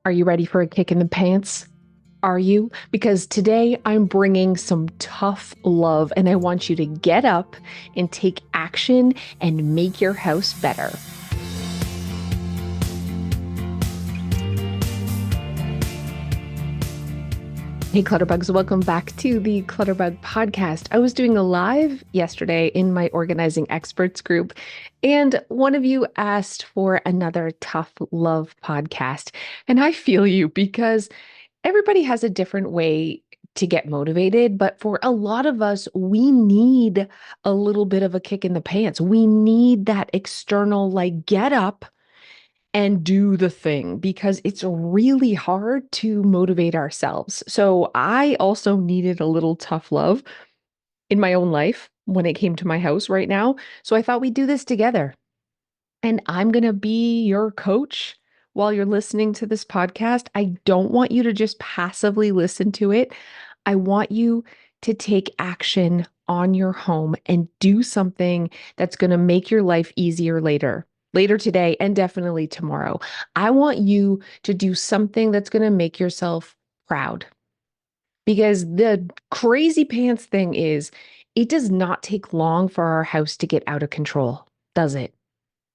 Are you ready for a kick in the pants? Are you? Because today I'm bringing some tough love and I want you to get up and take action and make your house better. Hey, Clutterbugs, welcome back to the Clutterbug podcast. I was doing a live yesterday in my organizing experts group, and one of you asked for another tough love podcast. And I feel you because everybody has a different way to get motivated, but for a lot of us, we need a little bit of a kick in the pants. We need that external, like, get up and do the thing because it's really hard to motivate ourselves. So I also needed a little tough love in my own life when it came to my house right now. So I thought we'd do this together. And I'm going to be your coach while you're listening to this podcast. I don't want you to just passively listen to it. I want you to take action on your home and do something that's going to make your life easier later today, and definitely tomorrow. I want you to do something that's going to make yourself proud. Because the crazy pants thing is, it does not take long for our house to get out of control, does it?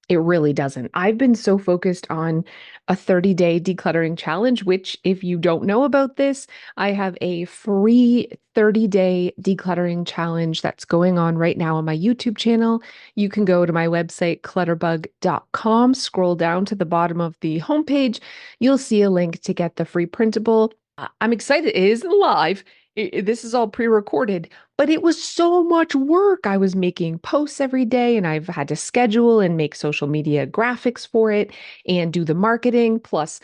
It really doesn't. I've been so focused on a 30-day decluttering challenge, which, if you don't know about this, I have a free 30-day decluttering challenge that's going on right now on my YouTube channel. You can go to my website, clutterbug.com, scroll down to the bottom of the homepage. You'll see a link to get the free printable. I'm excited. It isn't live. This is all pre-recorded, but it was so much work. I was making posts every day and I've had to schedule and make social media graphics for it and do the marketing. Plus,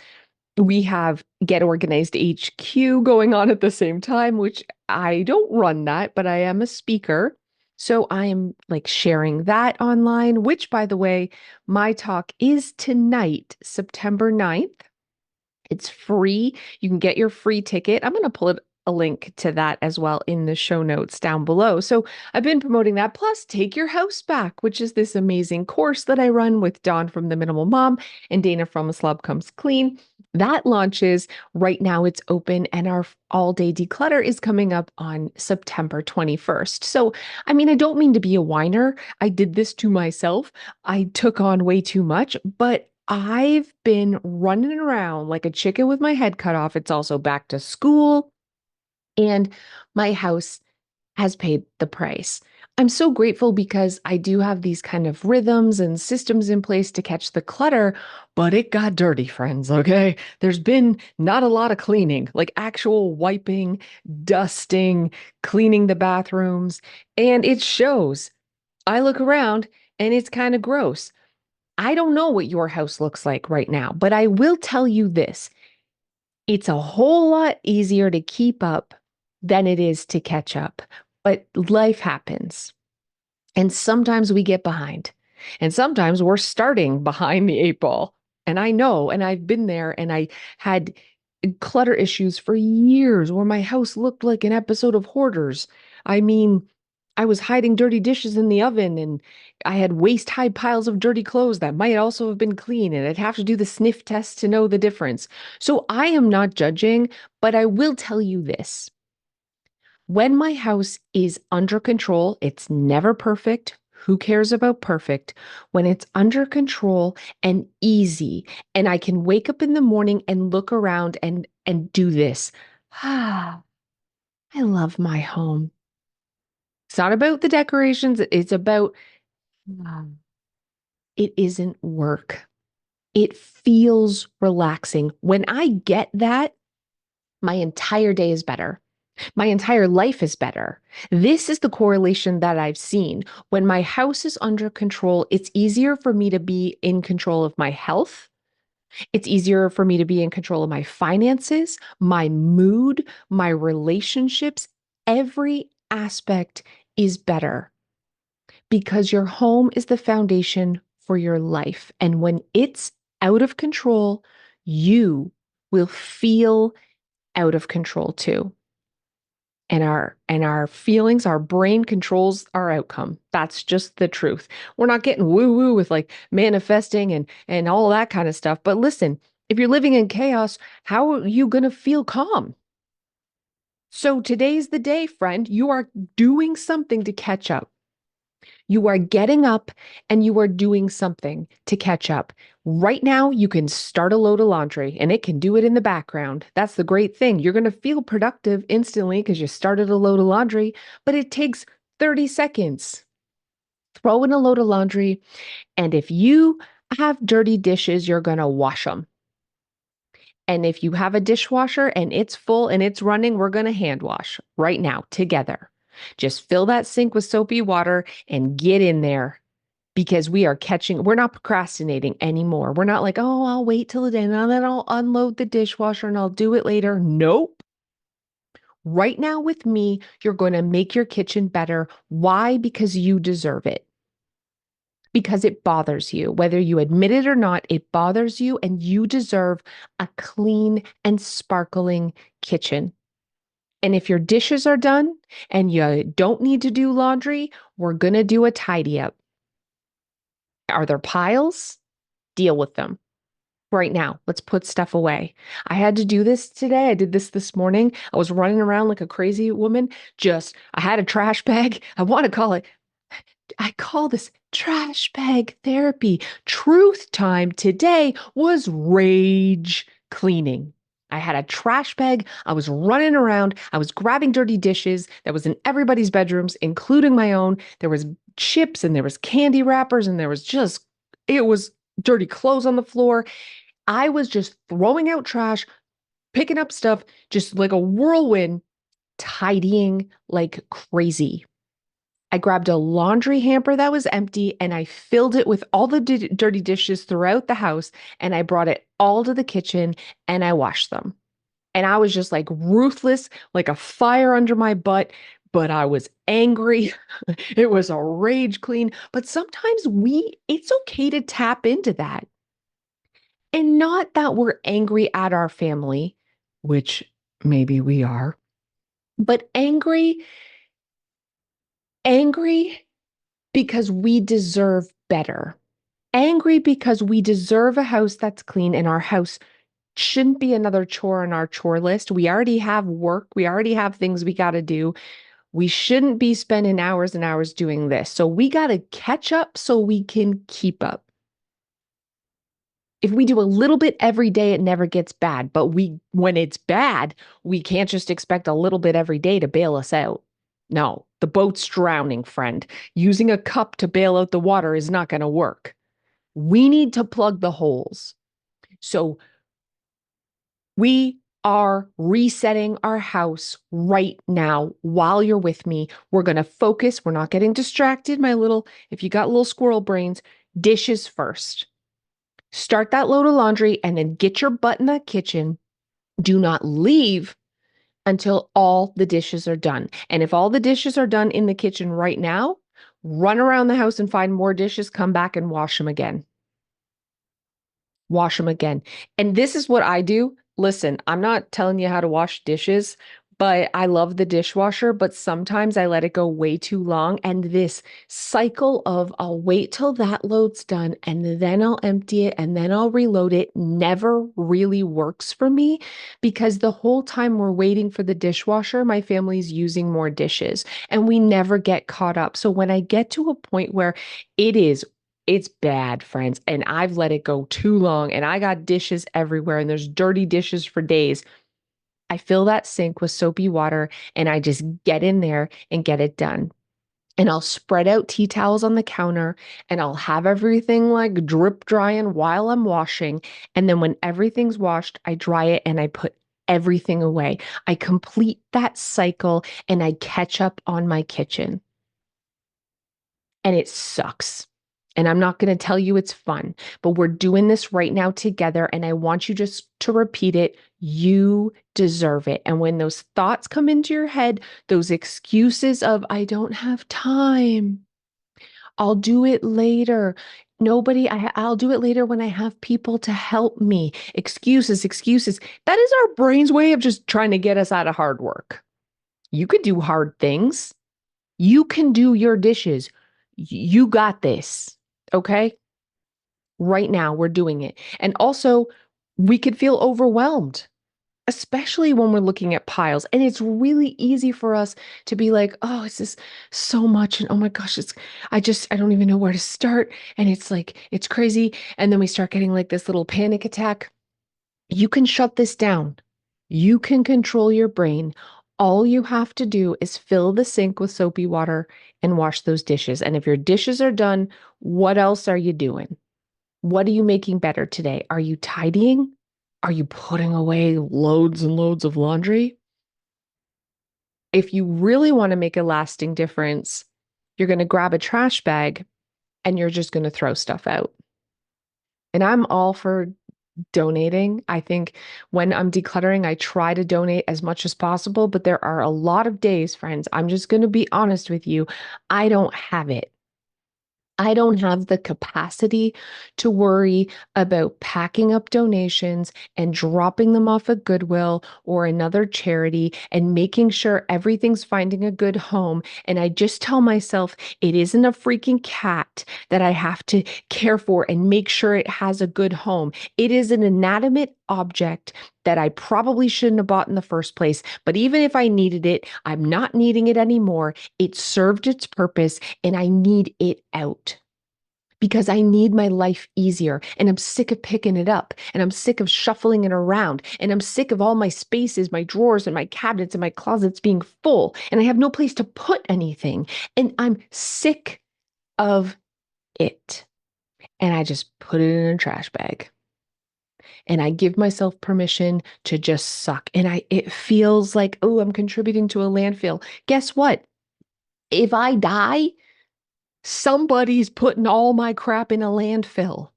we have Get Organized HQ going on at the same time, which I don't run that, but I am a speaker. So I am like sharing that online, which, by the way, my talk is tonight, September 9th. It's free. You can get your free ticket. I'm going to pull a link to that as well in the show notes down below. So I've been promoting that. Plus, Take Your House Back, which is this amazing course that I run with Dawn from The Minimal Mom and Dana from A Slob Comes Clean. That launches right now. It's open, and our all-day declutter is coming up on September 21st. So, I mean, I don't mean to be a whiner. I did this to myself. I took on way too much, but I've been running around like a chicken with my head cut off. It's also back to school, and my house has paid the price. I'm so grateful because I do have these kind of rhythms and systems in place to catch the clutter, but it got dirty, friends, okay? There's been not a lot of cleaning, like actual wiping, dusting, cleaning the bathrooms, and it shows. I look around and it's kind of gross. I don't know what your house looks like right now, but I will tell you this. It's a whole lot easier to keep up than it is to catch up. But life happens. And sometimes we get behind. And sometimes we're starting behind the eight ball. And I know, and I've been there, and I had clutter issues for years where my house looked like an episode of Hoarders. I mean, I was hiding dirty dishes in the oven, and I had waist-high piles of dirty clothes that might also have been clean, and I'd have to do the sniff test to know the difference. So I am not judging, but I will tell you this. When my house is under control, it's never perfect. Who cares about perfect? When it's under control and easy, and I can wake up in the morning and look around and do this. Ah, I love my home. It's not about the decorations. It's about it isn't work. It feels relaxing. When I get that, my entire day is better. My entire life is better. This is the correlation that I've seen. When my house is under control, it's easier for me to be in control of my health. It's easier for me to be in control of my finances, my mood, my relationships. Every aspect is better because your home is the foundation for your life. And when it's out of control, you will feel out of control too. And our feelings, our brain controls our outcome. That's just the truth. We're not getting woo-woo with like manifesting and all that kind of stuff. But listen, If you're living in chaos, how are you going to feel calm? So today's the day, friend. You are doing something to catch up. You are getting up and you are doing something to catch up. Right now, you can start a load of laundry and it can do it in the background. That's the great thing. You're going to feel productive instantly because you started a load of laundry, but it takes 30 seconds. Throw in a load of laundry. And if you have dirty dishes, you're going to wash them. And if you have a dishwasher and it's full and it's running, we're going to hand wash right now together. Just fill that sink with soapy water and get in there because we're not procrastinating anymore. We're not like, oh, I'll wait till the end and then I'll unload the dishwasher and I'll do it later. Nope. Right now with me, you're going to make your kitchen better. Why? Because you deserve it. Because it bothers you. Whether you admit it or not, it bothers you and you deserve a clean and sparkling kitchen. And if your dishes are done and you don't need to do laundry, we're going to do a tidy up. Are there piles? Deal with them. Right now, let's put stuff away. I had to do this today. I did this morning. I was running around like a crazy woman. I had a trash bag. I call this trash bag therapy. Truth time today was rage cleaning. I had a trash bag. I was running around. I was grabbing dirty dishes that was in everybody's bedrooms, including my own. There was chips and there was candy wrappers and it was dirty clothes on the floor. I was just throwing out trash, picking up stuff, just like a whirlwind, tidying like crazy. I grabbed a laundry hamper that was empty and I filled it with all the dirty dishes throughout the house. And I brought it all to the kitchen and I washed them. And I was just like ruthless, like a fire under my butt, but I was angry. It was a rage clean. But sometimes it's okay to tap into that. And not that we're angry at our family, which maybe we are, but angry because we deserve better. Angry because we deserve a house that's clean and our house shouldn't be another chore on our chore list. We already have work. We already have things we got to do. We shouldn't be spending hours and hours doing this. So we got to catch up so we can keep up. If we do a little bit every day, it never gets bad. But when it's bad, we can't just expect a little bit every day to bail us out. No, the boat's drowning, friend. Using a cup to bail out the water is not going to work. We need to plug the holes. So we are resetting our house right now while you're with me. We're going to focus. We're not getting distracted, if you got little squirrel brains, dishes first. Start that load of laundry and then get your butt in that kitchen. Do not leave until all the dishes are done. And if all the dishes are done in the kitchen right now, run around the house and find more dishes, come back and wash them again. Wash them again. And this is what I do. Listen, I'm not telling you how to wash dishes, but I love the dishwasher, but sometimes I let it go way too long. And this cycle of I'll wait till that load's done and then I'll empty it and then I'll reload it never really works for me because the whole time we're waiting for the dishwasher, my family's using more dishes and we never get caught up. So when I get to a point where it's bad, friends, and I've let it go too long and I got dishes everywhere and there's dirty dishes for days. I fill that sink with soapy water and I just get in there and get it done. And I'll spread out tea towels on the counter and I'll have everything like drip drying while I'm washing. And then when everything's washed, I dry it and I put everything away. I complete that cycle and I catch up on my kitchen. And it sucks. And I'm not going to tell you it's fun, but we're doing this right now together. And I want you just to repeat it. You deserve it. And when those thoughts come into your head, those excuses of, I don't have time, I'll do it later. I'll do it later when I have people to help me. Excuses. That is our brain's way of just trying to get us out of hard work. You can do hard things. You can do your dishes. You got this. Okay? Right now, we're doing it. And also, We could feel overwhelmed, especially when we're looking at piles. And it's really easy for us to be like, oh, it's this so much. And oh my gosh, I don't even know where to start. And it's like, it's crazy. And then we start getting like this little panic attack. You can shut this down. You can control your brain. All you have to do is fill the sink with soapy water and wash those dishes. And if your dishes are done, what else are you doing? What are you making better today? Are you tidying? Are you putting away loads and loads of laundry? If you really want to make a lasting difference, you're going to grab a trash bag and you're just going to throw stuff out. And I'm all for donating. I think when I'm decluttering, I try to donate as much as possible, but there are a lot of days, friends, I'm just going to be honest with you, I don't have it. I don't have the capacity to worry about packing up donations and dropping them off at Goodwill or another charity and making sure everything's finding a good home. And I just tell myself it isn't a freaking cat that I have to care for and make sure it has a good home. It is an inanimate object that I probably shouldn't have bought in the first place. But even if I needed it, I'm not needing it anymore. It served its purpose and I need it out because I need my life easier and I'm sick of picking it up and I'm sick of shuffling it around and I'm sick of all my spaces, my drawers and my cabinets and my closets being full and I have no place to put anything and I'm sick of it. And I just put it in a trash bag and I give myself permission to just suck. And it feels like, oh, I'm contributing to a landfill. Guess what? If I die, somebody's putting all my crap in a landfill.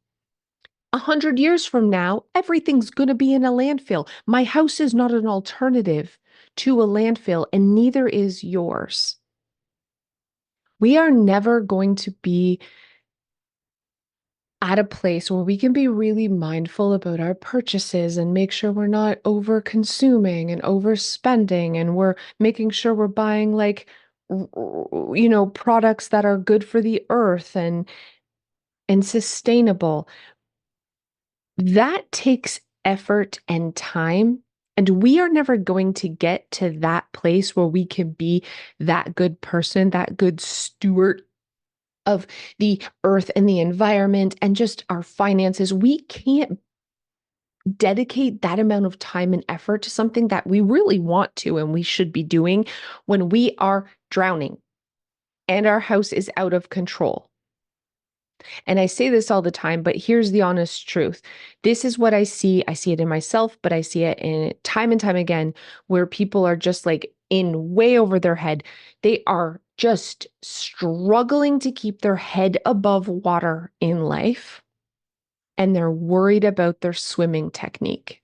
100 years from now, everything's going to be in a landfill. My house is not an alternative to a landfill, and neither is yours. We are never going to be at a place where we can be really mindful about our purchases and make sure we're not over consuming and overspending and we're making sure we're buying like products that are good for the earth and sustainable. That takes effort and time. And we are never going to get to that place where we can be that good person, that good steward of the earth and the environment and just our finances. We can't dedicate that amount of time and effort to something that we really want to and we should be doing when we are drowning and our house is out of control. And I say this all the time, but here's the honest truth. This is what I see. I see it in myself, but I see it in time and time again where people are just like in way over their head. They are just struggling to keep their head above water in life, and they're worried about their swimming technique.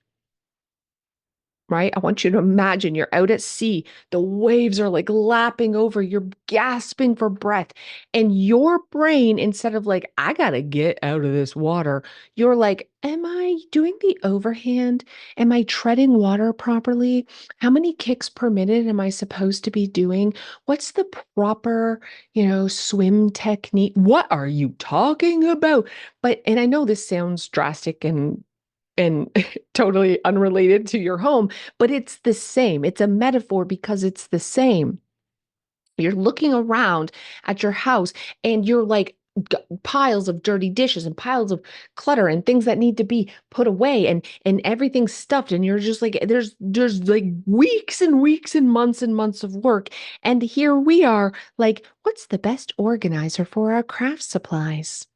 Right? I want you to imagine you're out at sea. The waves are like lapping over. You're gasping for breath. And your brain, instead of like, I gotta get out of this water, you're like, am I doing the overhand? Am I treading water properly? How many kicks per minute am I supposed to be doing? What's the proper, swim technique? What are you talking about? And I know this sounds drastic and totally unrelated to your home, but it's the same. It's a metaphor because it's the same. You're looking around at your house and you're like piles of dirty dishes and piles of clutter and things that need to be put away and everything's stuffed and you're just like there's like weeks and weeks and months of work and here we are like what's the best organizer for our craft supplies?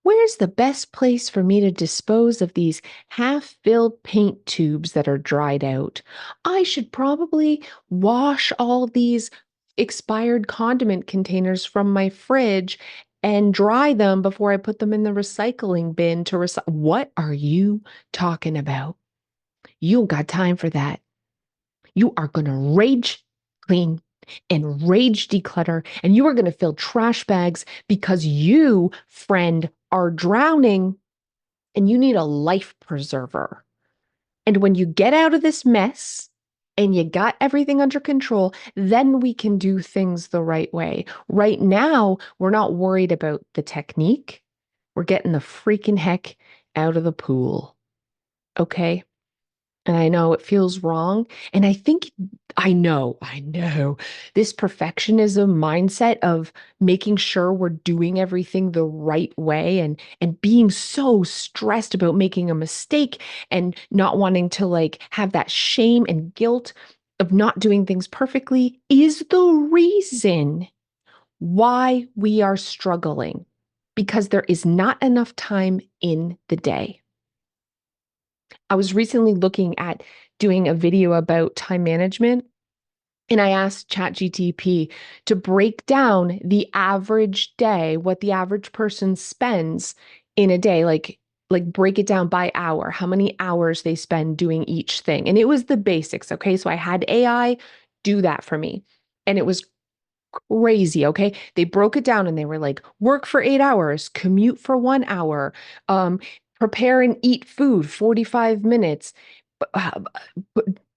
Where's the best place for me to dispose of these half-filled paint tubes that are dried out? I should probably wash all these expired condiment containers from my fridge and dry them before I put them in the recycling bin to recycle. What are you talking about? You don't got time for that. You are going to rage clean and rage declutter, and you are going to fill trash bags because you, friend, are drowning and you need a life preserver. And when you get out of this mess and you got everything under control, then we can do things the right way. Right now, we're not worried about the technique. We're getting the freaking heck out of the pool. Okay. And I know it feels wrong. And I know this perfectionism mindset of making sure we're doing everything the right way and being so stressed about making a mistake and not wanting to like have that shame and guilt of not doing things perfectly is the reason why we are struggling because there is not enough time in the day. I was recently looking at doing a video about time management, and I asked ChatGTP to break down the average day, what the average person spends in a day, like break it down by hour, how many hours they spend doing each thing. And it was the basics, okay? So I had AI do that for me. And it was crazy, okay? They broke it down and they were like, work for 8 hours, commute for 1 hour, um, prepare and eat food 45 minutes,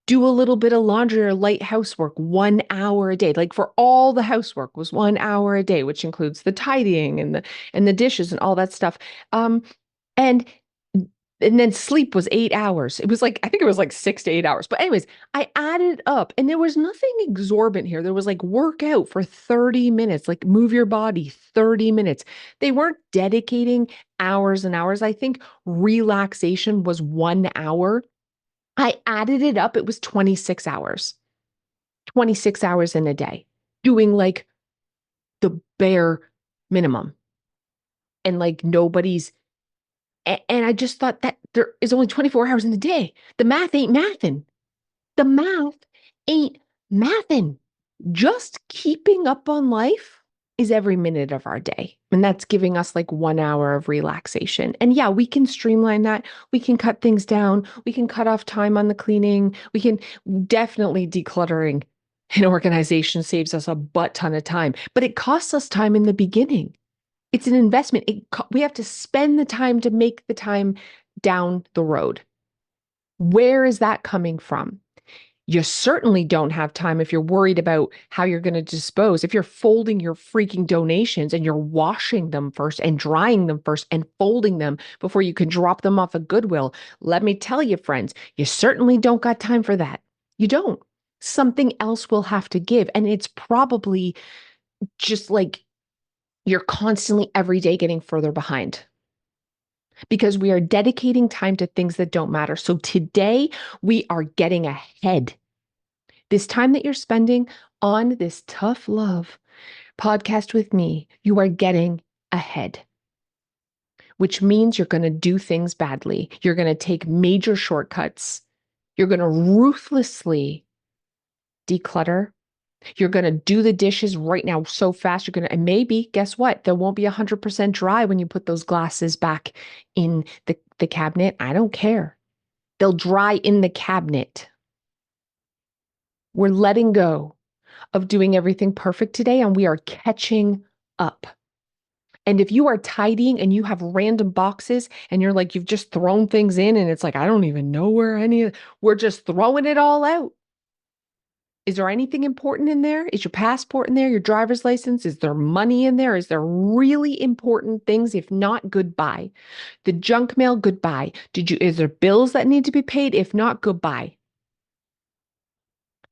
do a little bit of laundry or light housework 1 hour a day. Like for all the housework was 1 hour a day, which includes the tidying and the dishes and all that stuff. And and then sleep was 8 hours. It was like, I think it was like 6 to 8 hours. But, anyways, I added up and there was nothing exorbitant here. There was like work out for 30 minutes, like move your body 30 minutes. They weren't dedicating hours and hours. I think relaxation was 1 hour. I added it up. It was 26 hours, 26 hours in a day, doing like the bare minimum. And like nobody's and I just thought that there is only 24 hours in the day. The math ain't mathin'. The math ain't mathin'. Just keeping up on life is every minute of our day. And that's giving us like 1 hour of relaxation. And yeah, we can streamline that. We can cut things down. We can cut off time on the cleaning. We can definitely decluttering an organization saves us a butt ton of time, but it costs us time in the beginning. It's an investment. We have to spend the time to make the time down the road. Where is that coming from? You certainly don't have time if you're worried about how you're going to dispose. If you're folding your freaking donations and you're washing them first and drying them first and folding them before you can drop them off at Goodwill, let me tell you, friends, you certainly don't got time for that. You don't. Something else will have to give. And it's probably just like you're constantly every day getting further behind because we are dedicating time to things that don't matter. So today we are getting ahead. This time that you're spending on this tough love podcast with me, you are getting ahead, which means you're going to do things badly. You're going to take major shortcuts. You're going to ruthlessly declutter. You're going to do the dishes right now so fast. And maybe, guess what? They won't be 100% dry when you put those glasses back in the cabinet. I don't care. They'll dry in the cabinet. We're letting go of doing everything perfect today, and we are catching up. And if you are tidying and you have random boxes and you're like, you've just thrown things in and it's like, I don't even know where we're just throwing it all out. Is there anything important in there? Is your passport in there? Your driver's license? Is there money in there? Is there really important things? If not, goodbye. The junk mail, goodbye. Is there bills that need to be paid? If not, goodbye.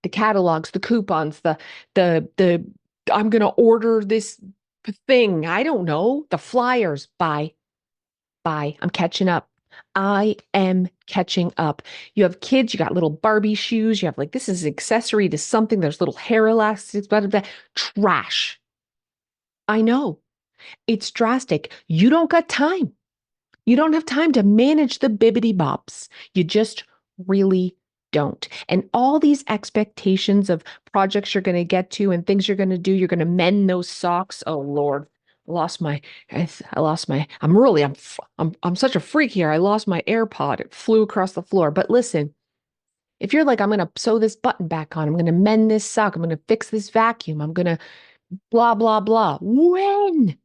The catalogs, the coupons, the I'm gonna order this thing. I don't know. The flyers. Bye. Bye. I'm catching up. I am catching up. You have kids, you got little Barbie shoes, you have like, this is an accessory to something, there's little hair elastics, blah, blah, blah. Trash. I know. It's drastic. You don't got time. You don't have time to manage the bibbity bops. You just really don't. And all these expectations of projects you're going to get to and things you're going to do, you're going to mend those socks. Oh Lord, I lost my, I'm such a freak here. I lost my AirPod. It flew across the floor. But listen, if you're like, I'm going to sew this button back on, I'm going to mend this sock, I'm going to fix this vacuum, I'm going to blah, blah, blah. When?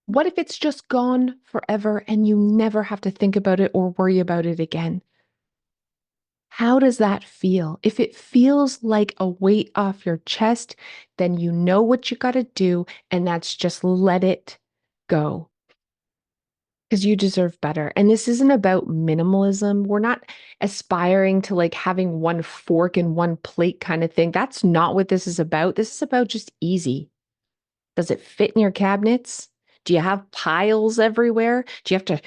What if it's just gone forever and you never have to think about it or worry about it again? How does that feel? If it feels like a weight off your chest, then you know what you got to do, and that's just let it go. Because you deserve better. And this isn't about minimalism. We're not aspiring to like having one fork and one plate kind of thing. That's not what this is about. This is about just easy. Does it fit in your cabinets? Do you have piles everywhere? Do you have to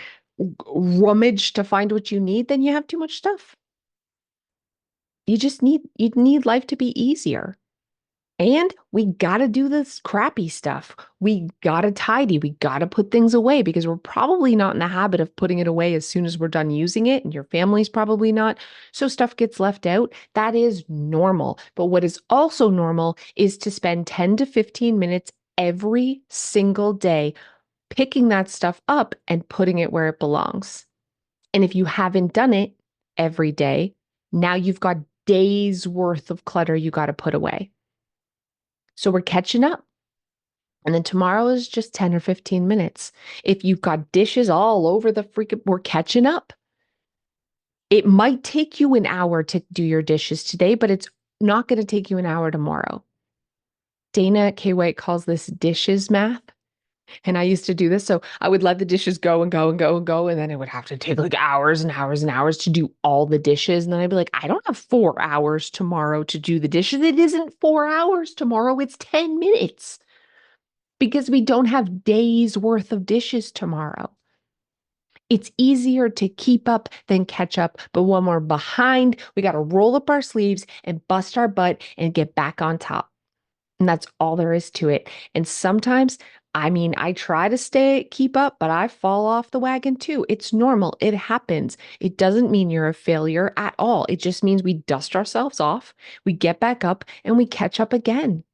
rummage to find what you need? Then you have too much stuff. You need life to be easier. And we got to do this crappy stuff. We got to tidy. We got to put things away because we're probably not in the habit of putting it away as soon as we're done using it. And your family's probably not. So stuff gets left out. That is normal. But what is also normal is to spend 10 to 15 minutes every single day picking that stuff up and putting it where it belongs. And if you haven't done it every day, now you've got days worth of clutter you got to put away. So we're catching up. And then tomorrow is just 10 or 15 minutes. If you've got dishes all over the freaking, we're catching up. It might take you an hour to do your dishes today, but it's not going to take you an hour tomorrow. Dana K. White calls this dishes math. And I used to do this. So I would let the dishes go and go and go and go. And then it would have to take like hours and hours and hours to do all the dishes. And then I'd be like, I don't have 4 hours tomorrow to do the dishes. It isn't 4 hours tomorrow. It's 10 minutes because we don't have days worth of dishes tomorrow. It's easier to keep up than catch up. But when we're behind, we got to roll up our sleeves and bust our butt and get back on top. And that's all there is to it. And sometimes, I try to keep up, but I fall off the wagon too. It's normal. It happens. It doesn't mean you're a failure at all. It just means we dust ourselves off, we get back up, and we catch up again.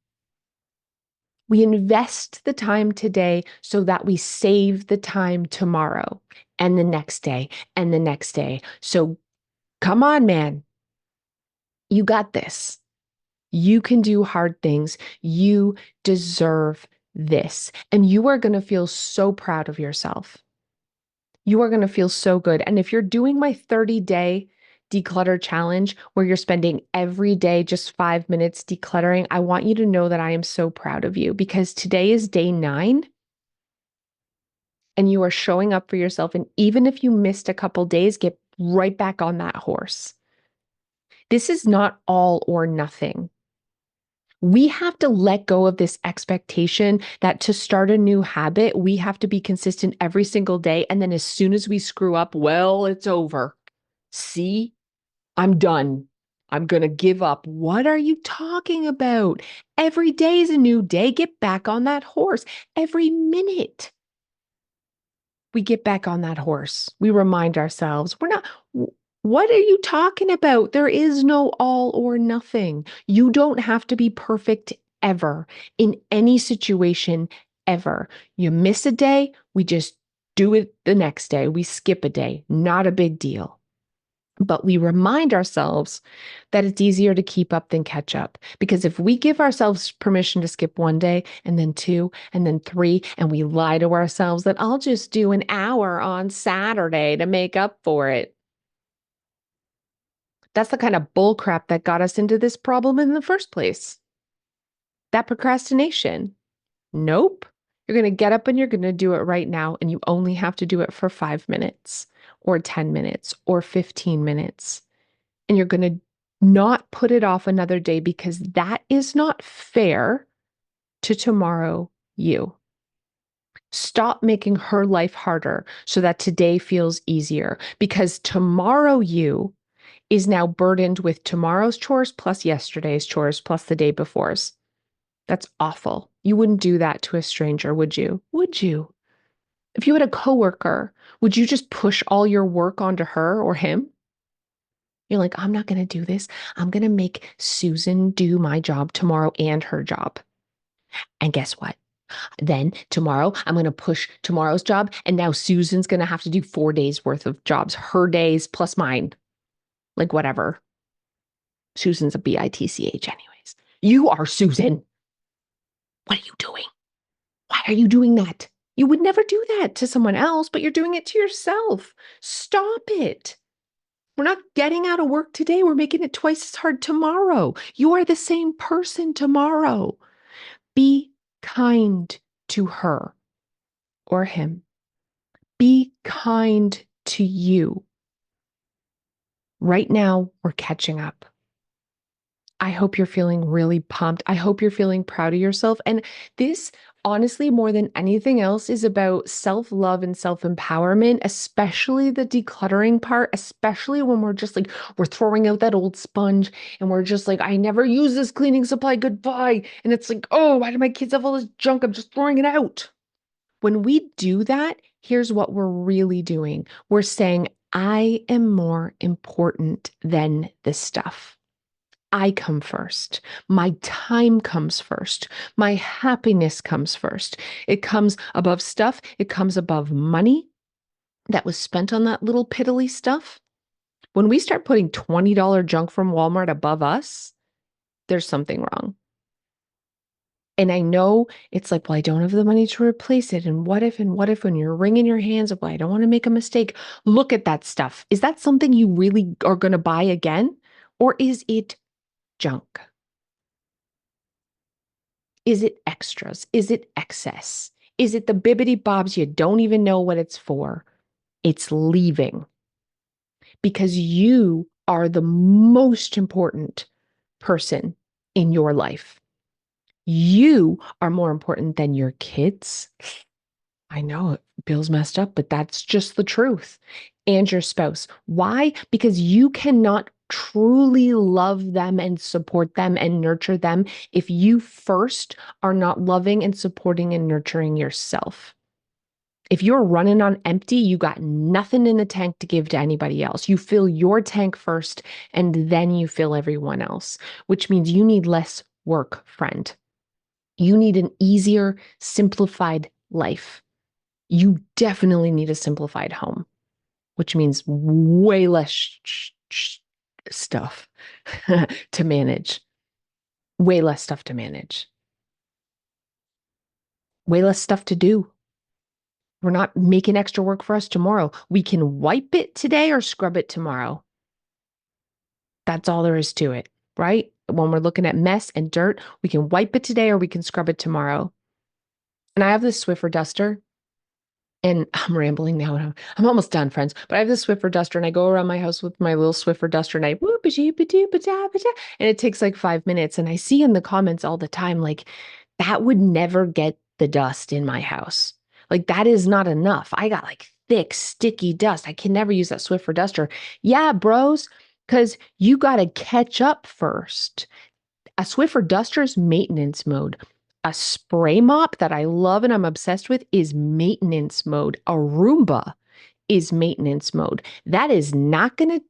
We invest the time today so that we save the time tomorrow and the next day and the next day. So come on, man. You got this. You can do hard things. You deserve this. And you are going to feel so proud of yourself. You are going to feel so good. And if you're doing my 30-day declutter challenge where you're spending every day just 5 minutes decluttering, I want you to know that I am so proud of you because today is day 9 and you are showing up for yourself. And even if you missed a couple days, get right back on that horse. This is not all or nothing. We have to let go of this expectation that to start a new habit, we have to be consistent every single day. And then as soon as we screw up, well, it's over. See, I'm done. I'm going to give up. What are you talking about? Every day is a new day. Get back on that horse. Every minute we get back on that horse. We remind ourselves, what are you talking about? There is no all or nothing. You don't have to be perfect ever in any situation ever. You miss a day, we just do it the next day. We skip a day, not a big deal. But we remind ourselves that it's easier to keep up than catch up. Because if we give ourselves permission to skip one day and then 2 and then 3, and we lie to ourselves that I'll just do an hour on Saturday to make up for it. That's the kind of bull crap that got us into this problem in the first place. That procrastination. Nope. You're going to get up and you're going to do it right now. And you only have to do it for 5 minutes or 10 minutes or 15 minutes. And you're going to not put it off another day because that is not fair to tomorrow you. Stop making her life harder so that today feels easier because tomorrow you is now burdened with tomorrow's chores plus yesterday's chores plus the day before's. That's awful. You wouldn't do that to a stranger, would you? Would you? If you had a coworker, would you just push all your work onto her or him? You're like, I'm not going to do this. I'm going to make Susan do my job tomorrow and her job. And guess what? Then tomorrow, I'm going to push tomorrow's job. And now Susan's going to have to do 4 days worth of jobs, her days plus mine. Like whatever. Susan's a bitch anyways. You are Susan. What are you doing? Why are you doing that? You would never do that to someone else, but you're doing it to yourself. Stop it. We're not getting out of work today. We're making it twice as hard tomorrow. You are the same person tomorrow. Be kind to her or him. Be kind to you. Right now, we're catching up. I hope you're feeling really pumped. I hope you're feeling proud of yourself. And this, honestly, more than anything else, is about self-love and self-empowerment, especially the decluttering part, especially when we're just like, we're throwing out that old sponge and we're just like, I never use this cleaning supply, goodbye. And it's like, oh, why do my kids have all this junk? I'm just throwing it out. When we do that, here's what we're really doing. We're saying, I am more important than this stuff. I come first. My time comes first. My happiness comes first. It comes above stuff. It comes above money that was spent on that little piddly stuff. When we start putting $20 junk from Walmart above us, there's something wrong. And I know it's like, well, I don't have the money to replace it. And what if, when you're wringing your hands of, well, I don't want to make a mistake. Look at that stuff. Is that something you really are going to buy again? Or is it junk? Is it extras? Is it excess? Is it the bibbity bobs you don't even know what it's for? It's leaving because you are the most important person in your life. You are more important than your kids. I know it feels messed up, but that's just the truth. And your spouse. Why? Because you cannot truly love them and support them and nurture them if you first are not loving and supporting and nurturing yourself. If you're running on empty, you got nothing in the tank to give to anybody else. You fill your tank first and then you fill everyone else, which means you need less work, friend. You need an easier, simplified life. You definitely need a simplified home, which means way less stuff to manage, way less stuff to manage, way less stuff to do. We're not making extra work for us tomorrow. We can wipe it today or scrub it tomorrow. That's all there is to it, right? When we're looking at mess and dirt, we can wipe it today or we can scrub it tomorrow. And I have this Swiffer duster. And I'm rambling now. And I'm almost done, friends. But I have this Swiffer duster, and I go around my house with my little Swiffer duster, and and it takes like 5 minutes. And I see in the comments all the time, like, that would never get the dust in my house. Like, that is not enough. I got like thick, sticky dust. I can never use that Swiffer duster. Yeah, bros, because you got to catch up first. A Swiffer duster's maintenance mode. A spray mop that I love and I'm obsessed with is maintenance mode. A Roomba is maintenance mode. That is not going to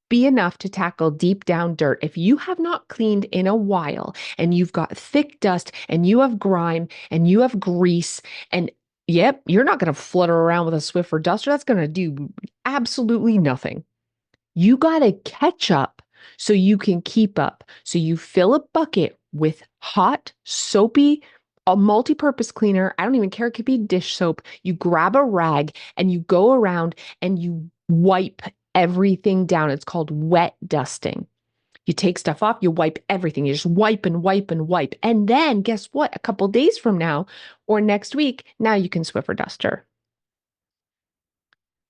be enough to tackle deep down dirt. If you have not cleaned in a while and you've got thick dust and you have grime and you have grease and yep, you're not going to flutter around with a Swiffer duster. That's going to do absolutely nothing. You got to catch up so you can keep up. So you fill a bucket with hot, soapy, a multi-purpose cleaner. I don't even care. It could be dish soap. You grab a rag and you go around and you wipe everything down. It's called wet dusting. You take stuff off, you wipe everything. You just wipe and wipe and wipe. And then guess what? A couple days from now or next week, now you can Swiffer duster.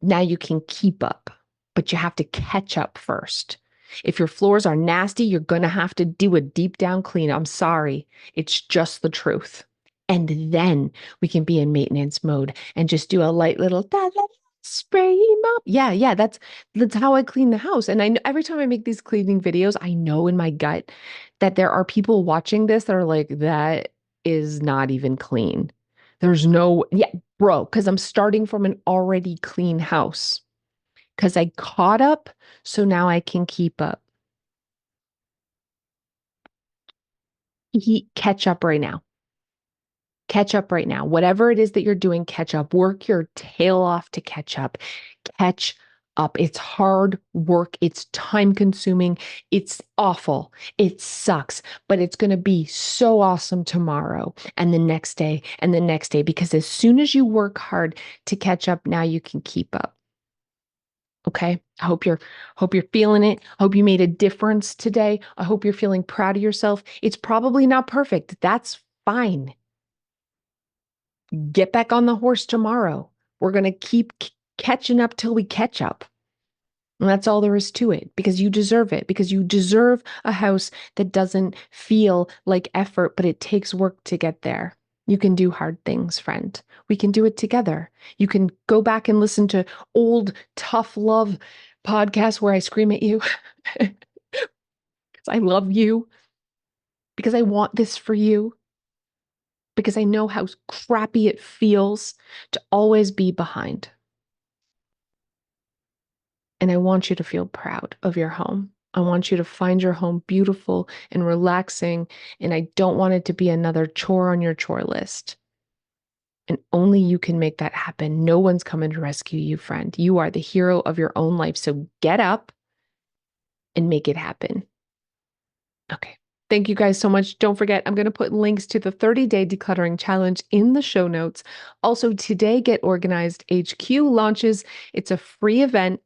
Now you can keep up, but you have to catch up first. If your floors are nasty, you're going to have to do a deep down clean. I'm sorry. It's just the truth. And then we can be in maintenance mode and just do a light little spray mop. Yeah, that's how I clean the house. And I know every time I make these cleaning videos, I know in my gut that there are people watching this that are like, that is not even clean. There's no, yeah, bro, because I'm starting from an already clean house. Because I caught up, so now I can keep up. Catch up right now. Catch up right now. Whatever it is that you're doing, catch up. Work your tail off to catch up. Catch up. It's hard work. It's time consuming. It's awful. It sucks, but it's going to be so awesome tomorrow and the next day and the next day, because as soon as you work hard to catch up, now you can keep up. Okay. I hope you're feeling it. I hope you made a difference today. I hope you're feeling proud of yourself. It's probably not perfect. That's fine. Get back on the horse tomorrow. We're going to keep catching up till we catch up. And that's all there is to it, because you deserve it, because you deserve a house that doesn't feel like effort, but it takes work to get there. You can do hard things, friend. We can do it together. You can go back and listen to old tough love podcasts where I scream at you because I love you, because I want this for you, because I know how crappy it feels to always be behind. And I want you to feel proud of your home. I want you to find your home beautiful and relaxing. And I don't want it to be another chore on your chore list. And only you can make that happen. No one's coming to rescue you, friend. You are the hero of your own life. So get up and make it happen. Okay. Thank you guys so much. Don't forget, I'm going to put links to the 30-day decluttering challenge in the show notes. Also, today, Get Organized HQ launches. It's a free event.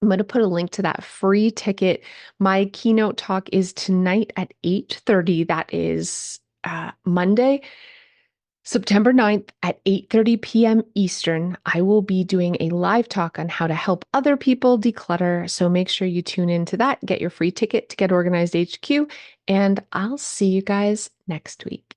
I'm going to put a link to that free ticket. My keynote talk is tonight at 8:30. That is Monday, September 9th at 8:30 p.m. Eastern. I will be doing a live talk on how to help other people declutter. So make sure you tune into that. Get your free ticket to Get Organized HQ. And I'll see you guys next week.